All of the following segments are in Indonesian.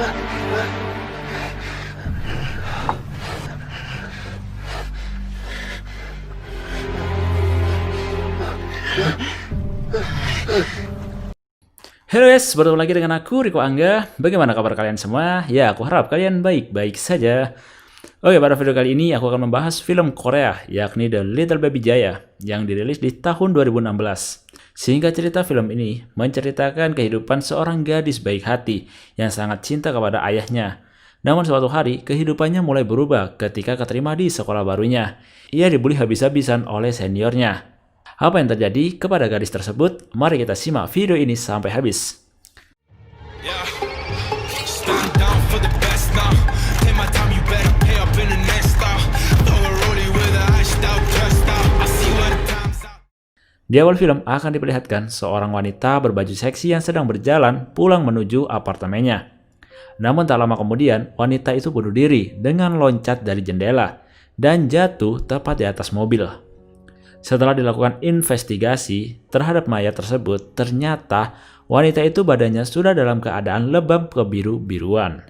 Halo guys, bertemu lagi dengan aku, Riko Angga. Bagaimana kabar kalian semua? Ya, aku harap kalian baik-baik saja. Oke, pada video kali ini aku akan membahas film Korea, yakni The Little Baby Jaya, yang dirilis di tahun 2016. Sehingga cerita film ini menceritakan kehidupan seorang gadis baik hati yang sangat cinta kepada ayahnya. Namun suatu hari, kehidupannya mulai berubah ketika keterima di sekolah barunya. Ia dibully habis-habisan oleh seniornya. Apa yang terjadi kepada gadis tersebut? Mari kita simak video ini sampai habis. Di awal film akan diperlihatkan seorang wanita berbaju seksi yang sedang berjalan pulang menuju apartemennya. Namun tak lama kemudian, wanita itu bunuh diri dengan loncat dari jendela dan jatuh tepat di atas mobil. Setelah dilakukan investigasi terhadap mayat tersebut, ternyata wanita itu badannya sudah dalam keadaan lebam kebiru-biruan.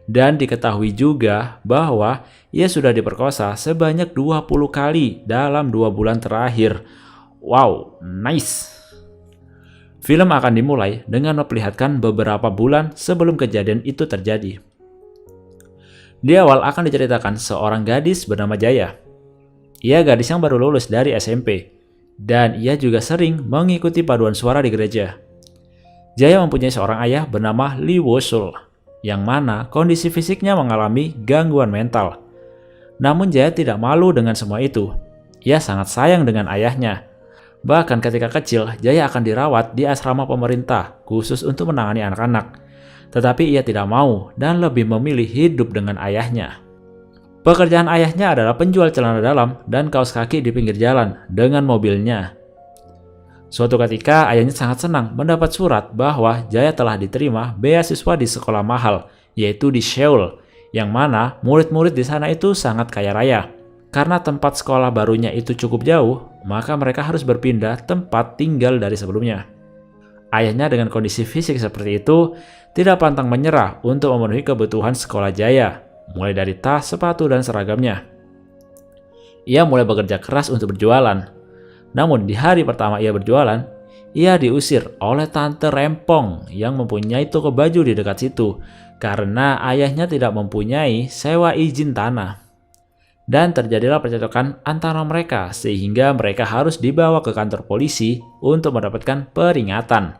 Dan diketahui juga bahwa ia sudah diperkosa sebanyak 20 kali dalam 2 bulan terakhir. Wow, nice! Film akan dimulai dengan memperlihatkan beberapa bulan sebelum kejadian itu terjadi. Di awal akan diceritakan seorang gadis bernama Jaya. Ia gadis yang baru lulus dari SMP, dan ia juga sering mengikuti paduan suara di gereja. Jaya mempunyai seorang ayah bernama Lee Wo-sul, yang mana kondisi fisiknya mengalami gangguan mental. Namun Jaya tidak malu dengan semua itu. Ia sangat sayang dengan ayahnya. Bahkan ketika kecil, Jaya akan dirawat di asrama pemerintah khusus untuk menangani anak-anak. Tetapi ia tidak mau dan lebih memilih hidup dengan ayahnya. Pekerjaan ayahnya adalah penjual celana dalam dan kaos kaki di pinggir jalan dengan mobilnya. Suatu ketika ayahnya sangat senang mendapat surat bahwa Jaya telah diterima beasiswa di sekolah mahal, yaitu di Seoul, yang mana murid-murid di sana itu sangat kaya raya. Karena tempat sekolah barunya itu cukup jauh, maka mereka harus berpindah tempat tinggal dari sebelumnya. Ayahnya dengan kondisi fisik seperti itu tidak pantang menyerah untuk memenuhi kebutuhan sekolah Jaya, mulai dari tas, sepatu, dan seragamnya. Ia mulai bekerja keras untuk berjualan. Namun di hari pertama ia berjualan, ia diusir oleh tante rempong yang mempunyai toko baju di dekat situ karena ayahnya tidak mempunyai sewa izin tanah. Dan terjadilah percekcokan antara mereka sehingga mereka harus dibawa ke kantor polisi untuk mendapatkan peringatan.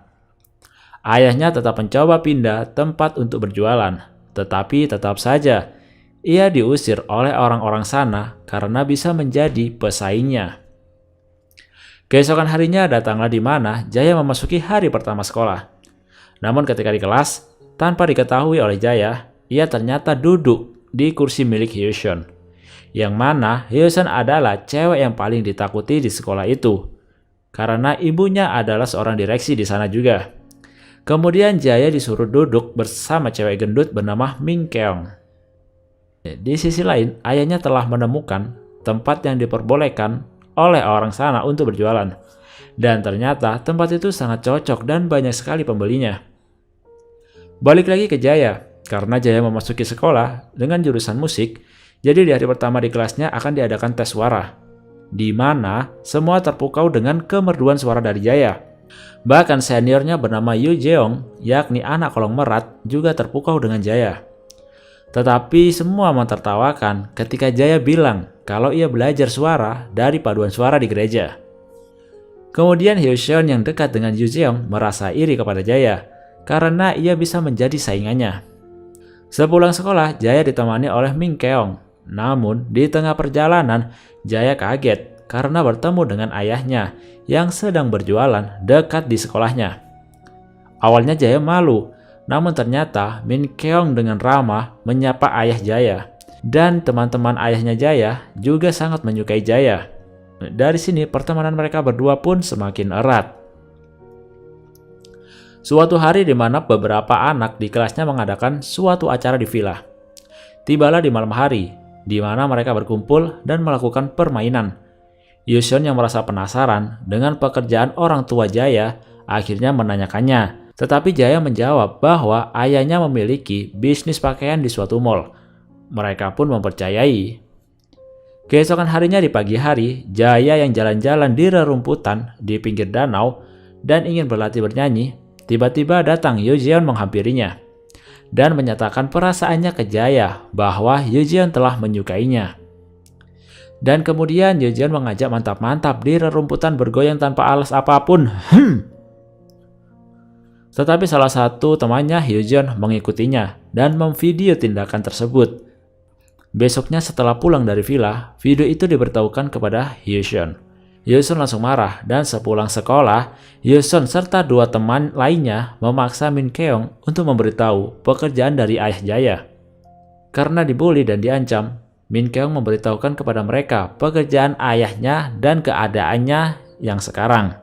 Ayahnya tetap mencoba pindah tempat untuk berjualan, tetapi tetap saja ia diusir oleh orang-orang sana karena bisa menjadi pesaingnya. Keesokan harinya datanglah di mana Jaya memasuki hari pertama sekolah. Namun ketika di kelas, tanpa diketahui oleh Jaya, ia ternyata duduk di kursi milik Hyo-sun. Yang mana Hyo-sun adalah cewek yang paling ditakuti di sekolah itu. Karena ibunya adalah seorang direksi di sana juga. Kemudian Jaya disuruh duduk bersama cewek gendut bernama Min Keong. Di sisi lain, ayahnya telah menemukan tempat yang diperbolehkan oleh orang sana untuk berjualan. Dan ternyata tempat itu sangat cocok dan banyak sekali pembelinya. Balik lagi ke Jaya, karena Jaya memasuki sekolah dengan jurusan musik, jadi di hari pertama di kelasnya akan diadakan tes suara, di mana semua terpukau dengan kemerduan suara dari Jaya. Bahkan seniornya bernama Yoo Jeong, yakni anak kolong merat, juga terpukau dengan Jaya. Tetapi semua mentertawakan ketika Jaya bilang kalau ia belajar suara dari paduan suara di gereja. Kemudian Hyo-sun yang dekat dengan Yoo Jeong merasa iri kepada Jaya karena ia bisa menjadi saingannya. Sepulang sekolah, Jaya ditemani oleh Min Keong. Namun di tengah perjalanan, Jaya kaget karena bertemu dengan ayahnya yang sedang berjualan dekat di sekolahnya. Awalnya Jaya malu. Namun ternyata Min Keong dengan ramah menyapa ayah Jaya. Dan teman-teman ayahnya Jaya juga sangat menyukai Jaya. Dari sini pertemanan mereka berdua pun semakin erat. Suatu hari di mana beberapa anak di kelasnya mengadakan suatu acara di villa. Tibalah di malam hari, di mana mereka berkumpul dan melakukan permainan. Hyo-sun yang merasa penasaran dengan pekerjaan orang tua Jaya akhirnya menanyakannya Tetapi Jaya menjawab bahwa ayahnya memiliki bisnis pakaian di suatu mall. Mereka pun mempercayai. Keesokan harinya di pagi hari, Jaya yang jalan-jalan di rerumputan di pinggir danau dan ingin berlatih bernyanyi, tiba-tiba datang Yojeon menghampirinya dan menyatakan perasaannya ke Jaya bahwa Yojeon telah menyukainya. Dan kemudian Yojeon mengajak mantap-mantap di rerumputan bergoyang tanpa alas apapun. Tetapi salah satu temannya, Hyojun, mengikutinya dan memvideo tindakan tersebut. Besoknya setelah pulang dari villa, video itu diberitahukan kepada Hyojun. Hyojun langsung marah dan sepulang sekolah, Hyojun serta dua teman lainnya memaksa Min Keong untuk memberitahu pekerjaan dari ayah Jaya. Karena dibully dan diancam, Min Keong memberitahukan kepada mereka pekerjaan ayahnya dan keadaannya yang sekarang.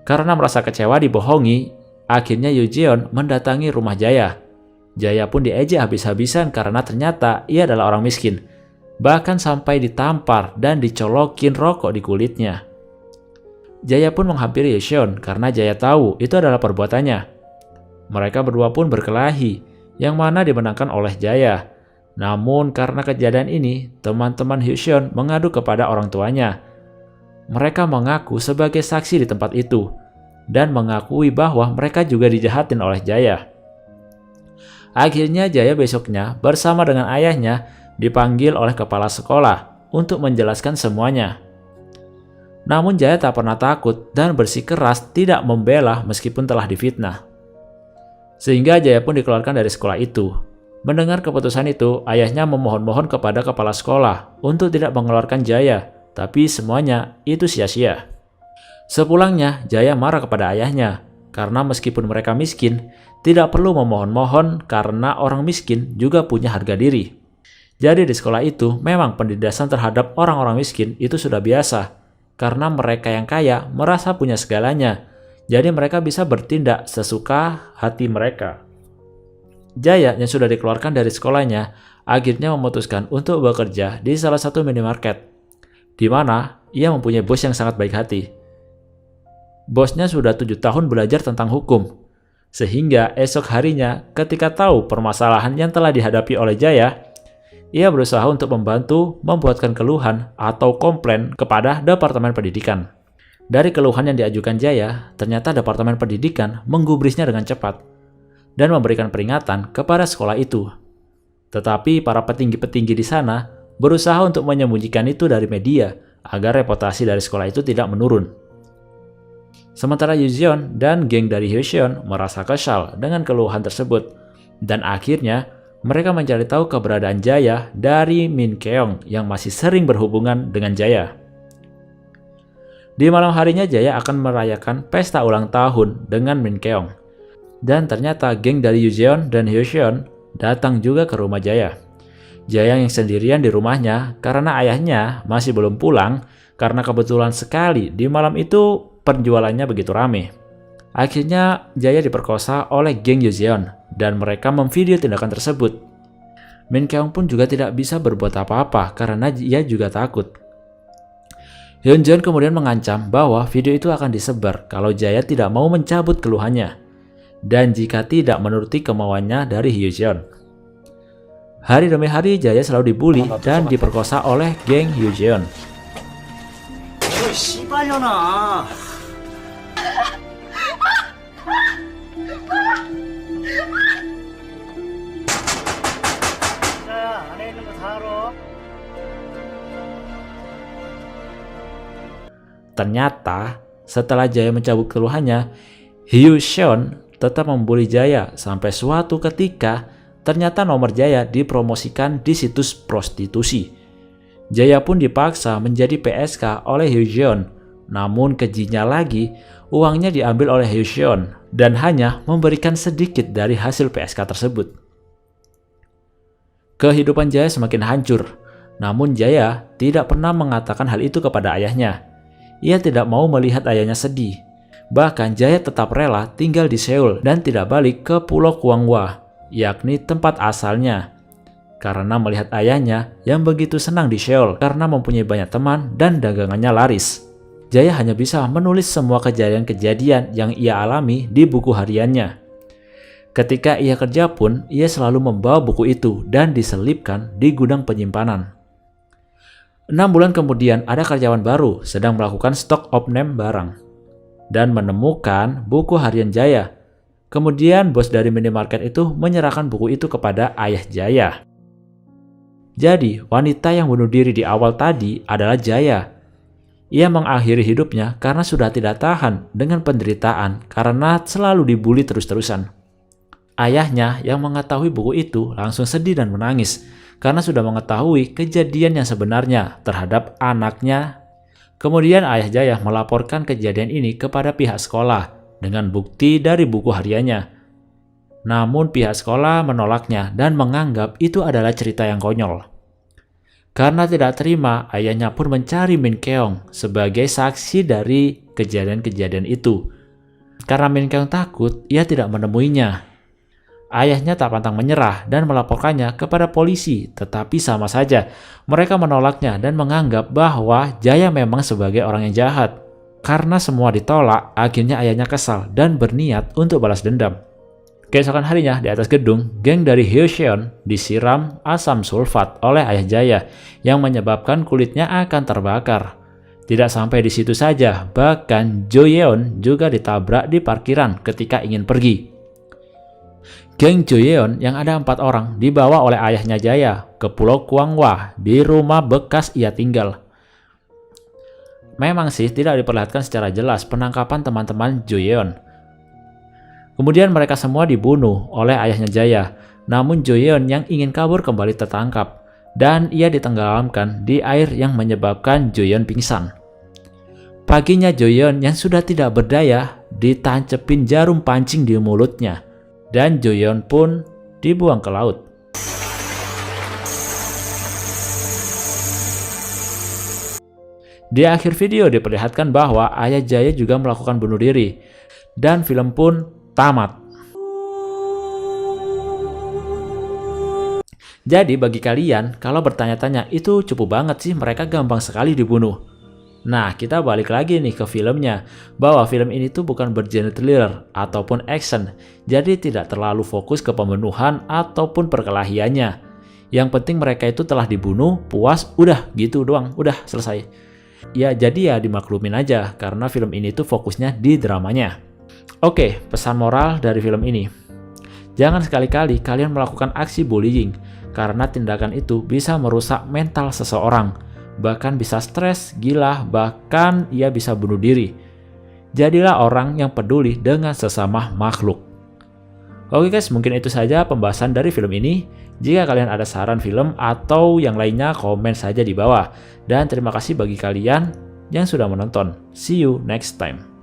Karena merasa kecewa dibohongi, akhirnya Yojeon mendatangi rumah Jaya. Jaya pun diejek habis-habisan karena ternyata ia adalah orang miskin. Bahkan sampai ditampar dan dicolokin rokok di kulitnya. Jaya pun menghampiri Yojeon karena Jaya tahu itu adalah perbuatannya. Mereka berdua pun berkelahi, yang mana dimenangkan oleh Jaya. Namun karena kejadian ini, teman-teman Yojeon mengadu kepada orang tuanya. Mereka mengaku sebagai saksi di tempat itu dan mengakui bahwa mereka juga dijahatin oleh Jaya. Akhirnya Jaya besoknya bersama dengan ayahnya dipanggil oleh kepala sekolah untuk menjelaskan semuanya. Namun Jaya tak pernah takut dan bersikeras tidak membela meskipun telah difitnah. Sehingga Jaya pun dikeluarkan dari sekolah itu. Mendengar keputusan itu, ayahnya memohon-mohon kepada kepala sekolah untuk tidak mengeluarkan Jaya. Tapi semuanya itu sia-sia. Sepulangnya, Jaya marah kepada ayahnya karena meskipun mereka miskin, tidak perlu memohon-mohon karena orang miskin juga punya harga diri. Jadi di sekolah itu memang penindasan terhadap orang-orang miskin itu sudah biasa karena mereka yang kaya merasa punya segalanya. Jadi mereka bisa bertindak sesuka hati mereka. Jaya yang sudah dikeluarkan dari sekolahnya akhirnya memutuskan untuk bekerja di salah satu minimarket, di mana ia mempunyai bos yang sangat baik hati. Bosnya sudah 7 tahun belajar tentang hukum, sehingga esok harinya ketika tahu permasalahan yang telah dihadapi oleh Jaya, ia berusaha untuk membantu membuatkan keluhan atau komplain kepada Departemen Pendidikan. Dari keluhan yang diajukan Jaya, ternyata Departemen Pendidikan menggubrisnya dengan cepat dan memberikan peringatan kepada sekolah itu. Tetapi para petinggi-petinggi di sana berusaha untuk menyembunyikan itu dari media agar reputasi dari sekolah itu tidak menurun. Sementara Yojeon dan geng dari Hyecheon merasa kesal dengan keluhan tersebut dan akhirnya mereka mencari tahu keberadaan Jaya dari Min Keong yang masih sering berhubungan dengan Jaya. Di malam harinya Jaya akan merayakan pesta ulang tahun dengan Min Keong dan ternyata geng dari Yojeon dan Hyecheon datang juga ke rumah Jaya. Jaya yang sendirian di rumahnya karena ayahnya masih belum pulang karena kebetulan sekali di malam itu penjualannya begitu rame. Akhirnya Jaya diperkosa oleh geng Yojeon dan mereka memvideo tindakan tersebut. Min Keong pun juga tidak bisa berbuat apa-apa karena ia juga takut. Hyunjun kemudian mengancam bahwa video itu akan disebar kalau Jaya tidak mau mencabut keluhannya dan jika tidak menuruti kemauannya dari Hyecheon. Hari demi hari Jaya selalu dibully dan diperkosa oleh geng Hyecheon. Ternyata setelah Jaya mencabut keluhannya, Hyecheon tetap membuli Jaya sampai suatu ketika ternyata nomor Jaya dipromosikan di situs prostitusi. Jaya pun dipaksa menjadi PSK oleh Hyecheon. Namun kejinya lagi, uangnya diambil oleh Hyecheon dan hanya memberikan sedikit dari hasil PSK tersebut. Kehidupan Jaya semakin hancur. Namun Jaya tidak pernah mengatakan hal itu kepada ayahnya. Ia tidak mau melihat ayahnya sedih. Bahkan Jaya tetap rela tinggal di Seoul dan tidak balik ke Pulau Kwangwa, yakni tempat asalnya. Karena melihat ayahnya yang begitu senang di Seoul karena mempunyai banyak teman dan dagangannya laris. Jaya hanya bisa menulis semua kejadian-kejadian yang ia alami di buku hariannya. Ketika ia kerja pun, ia selalu membawa buku itu dan diselipkan di gudang penyimpanan. 6 bulan kemudian ada karyawan baru sedang melakukan stock of name barang dan menemukan buku harian Jaya. Kemudian bos dari minimarket itu menyerahkan buku itu kepada ayah Jaya. Jadi wanita yang bunuh diri di awal tadi adalah Jaya. Ia mengakhiri hidupnya karena sudah tidak tahan dengan penderitaan karena selalu dibully terus-terusan. Ayahnya yang mengetahui buku itu langsung sedih dan menangis karena sudah mengetahui kejadian yang sebenarnya terhadap anaknya. Kemudian ayah Jaya melaporkan kejadian ini kepada pihak sekolah dengan bukti dari buku hariannya. Namun pihak sekolah menolaknya dan menganggap itu adalah cerita yang konyol. Karena tidak terima, ayahnya pun mencari Min Keong sebagai saksi dari kejadian-kejadian itu. Karena Min Keong takut, ia tidak menemuinya. Ayahnya tak pantang menyerah dan melaporkannya kepada polisi, tetapi sama saja. Mereka menolaknya dan menganggap bahwa Jaya memang sebagai orang yang jahat. Karena semua ditolak, akhirnya ayahnya kesal dan berniat untuk balas dendam. Keesokan harinya di atas gedung, geng dari Hyoseon disiram asam sulfat oleh ayah Jaya yang menyebabkan kulitnya akan terbakar. Tidak sampai di situ saja, bahkan Jo Yeon juga ditabrak di parkiran ketika ingin pergi. Geng Jo Yeon yang ada 4 orang dibawa oleh ayahnya Jaya ke Pulau Kwangwa di rumah bekas ia tinggal. Memang sih tidak diperlihatkan secara jelas penangkapan teman-teman Jo Yeon. Kemudian mereka semua dibunuh oleh ayahnya Jaya, namun Jo Yeon yang ingin kabur kembali tertangkap dan ia ditenggelamkan di air yang menyebabkan Jo Yeon pingsan. Paginya Jo Yeon yang sudah tidak berdaya ditancepin jarum pancing di mulutnya. Dan Jo Yeon pun dibuang ke laut. Di akhir video diperlihatkan bahwa ayah Jaya juga melakukan bunuh diri. Dan film pun tamat. Jadi bagi kalian, kalau bertanya-tanya itu cupu banget sih mereka gampang sekali dibunuh. Nah, kita balik lagi nih ke filmnya, bahwa film ini tuh bukan bergenre thriller ataupun action, jadi tidak terlalu fokus ke pembunuhan ataupun perkelahiannya. Yang penting mereka itu telah dibunuh, puas, udah gitu doang, udah selesai. Ya jadi ya dimaklumin aja, karena film ini tuh fokusnya di dramanya. Oke, pesan moral dari film ini. Jangan sekali-kali kalian melakukan aksi bullying, karena tindakan itu bisa merusak mental seseorang. Bahkan bisa stres, gila, bahkan ia bisa bunuh diri. Jadilah orang yang peduli dengan sesama makhluk. Oke guys, mungkin itu saja pembahasan dari film ini. Jika kalian ada saran film atau yang lainnya, komen saja di bawah. Dan terima kasih bagi kalian yang sudah menonton. See you next time.